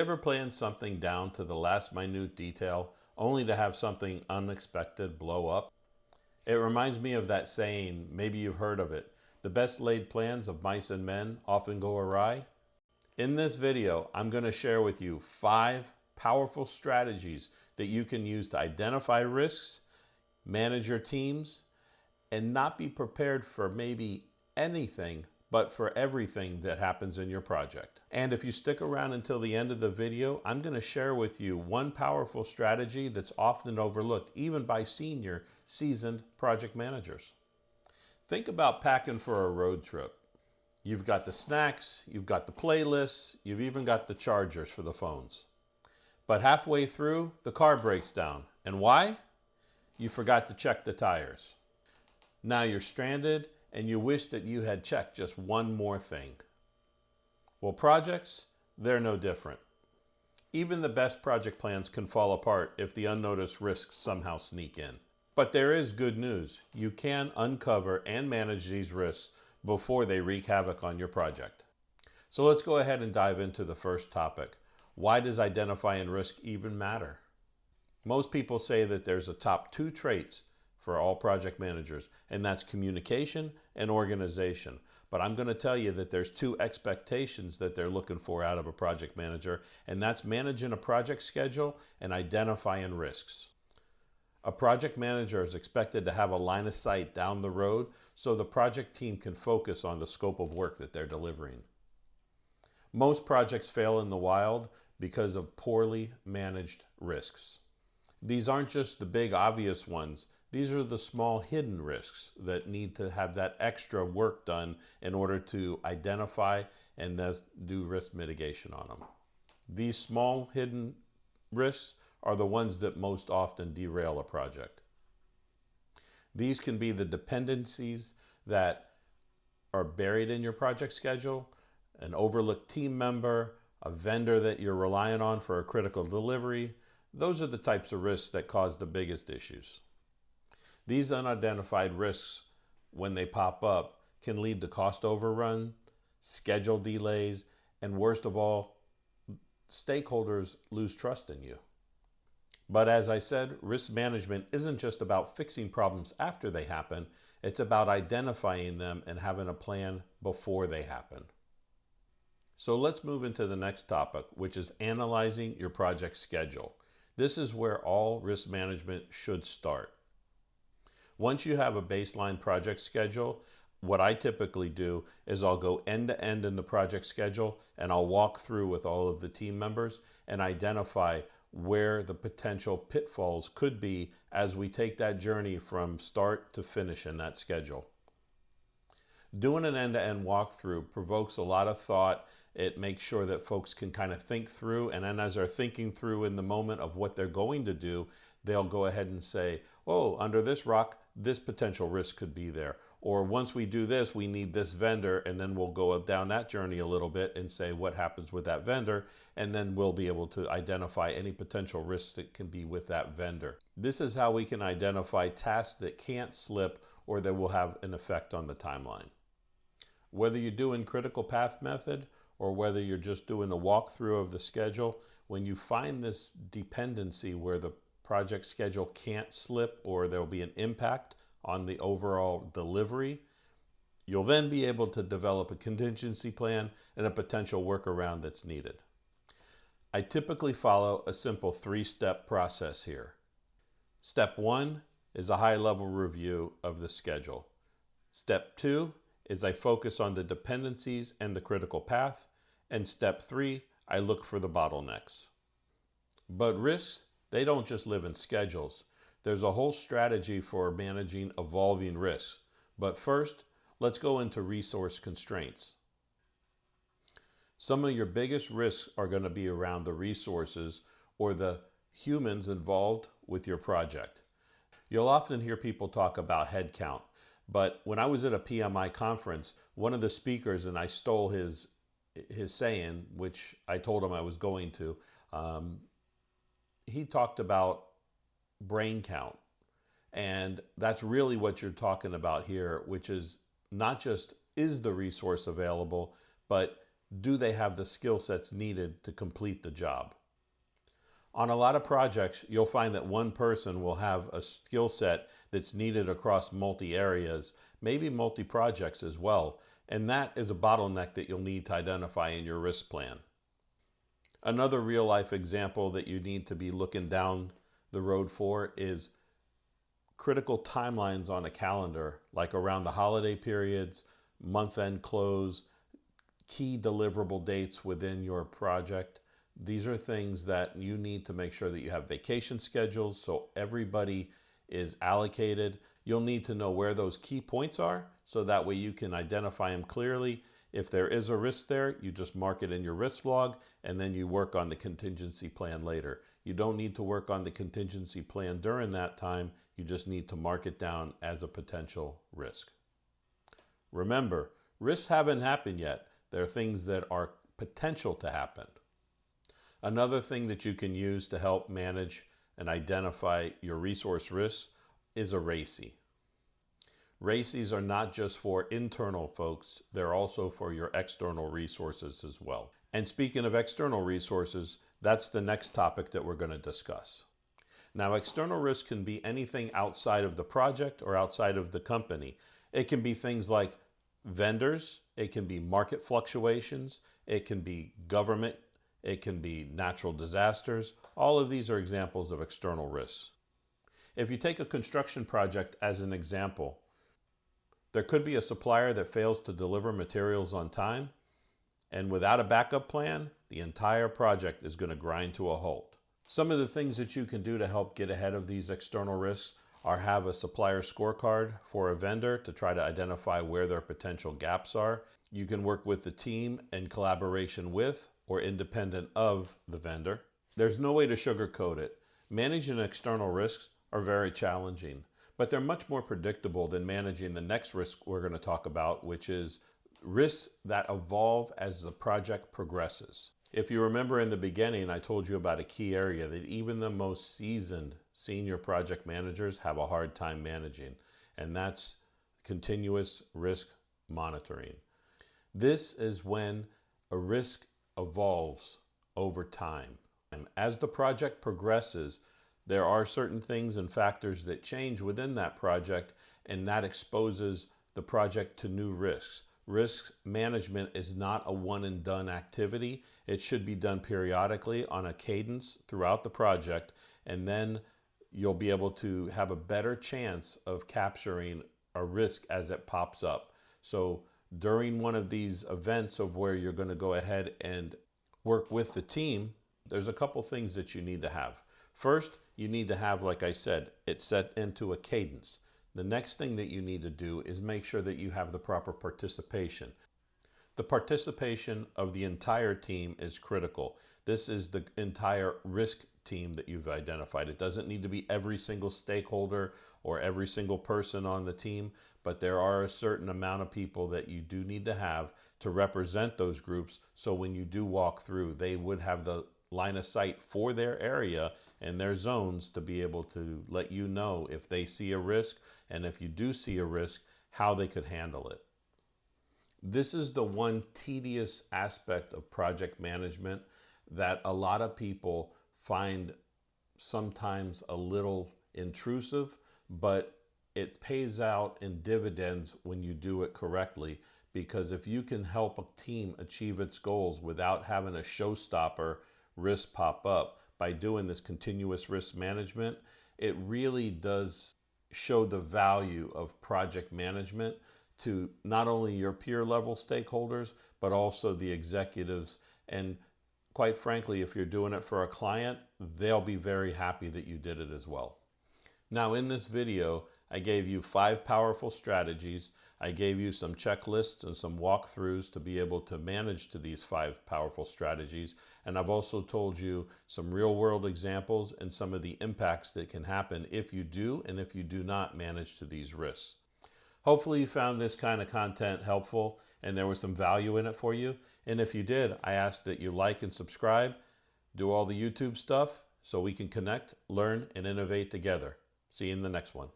Ever planned something down to the last minute detail only to have something unexpected blow up? It reminds me of that saying, maybe you've heard of it. The best laid plans of mice and men often go awry. In this video, I'm going to share with you 5 powerful strategies that you can use to identify risks, manage your teams, and not be prepared for maybe anything, but for everything that happens in your project. And if you stick around until the end of the video, I'm going to share with you one powerful strategy that's often overlooked, even by senior, seasoned project managers. Think about packing for a road trip. You've got the snacks, you've got the playlists, you've even got the chargers for the phones. But halfway through, the car breaks down. And why? You forgot to check the tires. Now you're stranded and you wish that you had checked just one more thing. Well, projects, they're no different. Even the best project plans can fall apart if the unnoticed risks somehow sneak in. But there is good news. You can uncover and manage these risks before they wreak havoc on your project. So let's go ahead and dive into the first topic. Why does identifying risk even matter? Most people say that there's a top 2 traits for all project managers, and that's communication and organization. But I'm going to tell you that there's 2 expectations that they're looking for out of a project manager, and that's managing a project schedule and identifying risks. A project manager is expected to have a line of sight down the road so the project team can focus on the scope of work that they're delivering. Most projects fail in the wild because of poorly managed risks. These aren't just the big obvious ones. These are the small hidden risks that need to have that extra work done in order to identify and thus do risk mitigation on them. These small hidden risks are the ones that most often derail a project. These can be the dependencies that are buried in your project schedule, an overlooked team member, a vendor that you're relying on for a critical delivery. Those are the types of risks that cause the biggest issues. These unidentified risks, when they pop up, can lead to cost overrun, schedule delays, and worst of all, stakeholders lose trust in you. But as I said, risk management isn't just about fixing problems after they happen, it's about identifying them and having a plan before they happen. So let's move into the next topic, which is analyzing your project schedule. This is where all risk management should start. Once you have a baseline project schedule, what I typically do is I'll go end to end in the project schedule and I'll walk through with all of the team members and identify where the potential pitfalls could be as we take that journey from start to finish in that schedule. Doing an end-to-end walkthrough provokes a lot of thought. It makes sure that folks can kind of think through, and then as they're thinking through in the moment of what they're going to do, they'll go ahead and say, oh, under this rock, this potential risk could be there. Or once we do this, we need this vendor, and then we'll go down that journey a little bit and say what happens with that vendor, and then we'll be able to identify any potential risks that can be with that vendor. This is how we can identify tasks that can't slip or that will have an effect on the timeline. Whether you're doing critical path method or whether you're just doing a walkthrough of the schedule, when you find this dependency where the project schedule can't slip or there'll be an impact on the overall delivery, you'll then be able to develop a contingency plan and a potential workaround that's needed. I typically follow a simple 3-step process here. Step 1 is a high-level review of the schedule. Step 2 is I focus on the dependencies and the critical path. And step 3, I look for the bottlenecks. But risks, they don't just live in schedules. There's a whole strategy for managing evolving risks. But first, let's go into resource constraints. Some of your biggest risks are going to be around the resources or the humans involved with your project. You'll often hear people talk about headcount, but when I was at a PMI conference, one of the speakers, and I stole his saying, which I told him I was going to, he talked about brain count. And that's really what you're talking about here, which is not just is the resource available, but Do they have the skill sets needed to complete the job? On a lot of projects, you'll find that one person will have a skill set that's needed across multi areas, maybe multi projects as well, and that is a bottleneck that you'll need to identify in your risk plan. Another real life example that you need to be looking down the road for is critical timelines on a calendar, like around the holiday periods, month end close, key deliverable dates within your project. These are things that you need to make sure that you have vacation schedules so everybody is allocated. You'll need to know where those key points are so that way you can identify them clearly. If there is a risk there, you just mark it in your risk log and then you work on the contingency plan later. You don't need to work on the contingency plan during that time. You just need to mark it down as a potential risk. Remember, risks haven't happened yet. There are things that are potential to happen. Another thing that you can use to help manage and identify your resource risks is a RACI. RACIs are not just for internal folks, they're also for your external resources as well. And speaking of external resources, that's the next topic that we're going to discuss. Now, external risk can be anything outside of the project or outside of the company. It can be things like vendors, it can be market fluctuations, it can be government, it can be natural disasters. All of these are examples of external risks. If you take a construction project as an example, there could be a supplier that fails to deliver materials on time, and without a backup plan, the entire project is going to grind to a halt. Some of the things that you can do to help get ahead of these external risks are have a supplier scorecard for a vendor to try to identify where their potential gaps are. You can work with the team in collaboration with or independent of the vendor. There's no way to sugarcoat it. Managing external risks are very challenging, but they're much more predictable than managing the next risk we're going to talk about, which is risks that evolve as the project progresses. If you remember in the beginning, I told you about a key area that even the most seasoned senior project managers have a hard time managing, and that's continuous risk monitoring. This is when a risk evolves over time. And as the project progresses, there are certain things and factors that change within that project, and that exposes the project to new risks. Risk management is not a one and done activity. It should be done periodically on a cadence throughout the project, and then you'll be able to have a better chance of capturing a risk as it pops up. So during one of these events of where you're going to go ahead and work with the team, there's a couple things that you need to have. First, you need to have, like I said, it set into a cadence. The next thing that you need to do is make sure that you have the proper participation. The participation of the entire team is critical. This is the entire risk team that you've identified. It doesn't need to be every single stakeholder or every single person on the team, but there are a certain amount of people that you do need to have to represent those groups, so when you do walk through, they would have the line of sight for their area and their zones to be able to let you know if they see a risk, and if you do see a risk, how they could handle it. This is the one tedious aspect of project management that a lot of people find sometimes a little intrusive, but it pays out in dividends when you do it correctly, because if you can help a team achieve its goals without having a showstopper risk pop up by doing this continuous risk management, it really does show the value of project management to not only your peer level stakeholders, but also the executives. And quite frankly, if you're doing it for a client, they'll be very happy that you did it as well. Now, in this video, I gave you 5 powerful strategies. I gave you some checklists and some walkthroughs to be able to manage to these 5 powerful strategies. And I've also told you some real world examples and some of the impacts that can happen if you do and if you do not manage to these risks. Hopefully you found this kind of content helpful and there was some value in it for you. And if you did, I ask that you like and subscribe, do all the YouTube stuff so we can connect, learn, and innovate together. See you in the next one.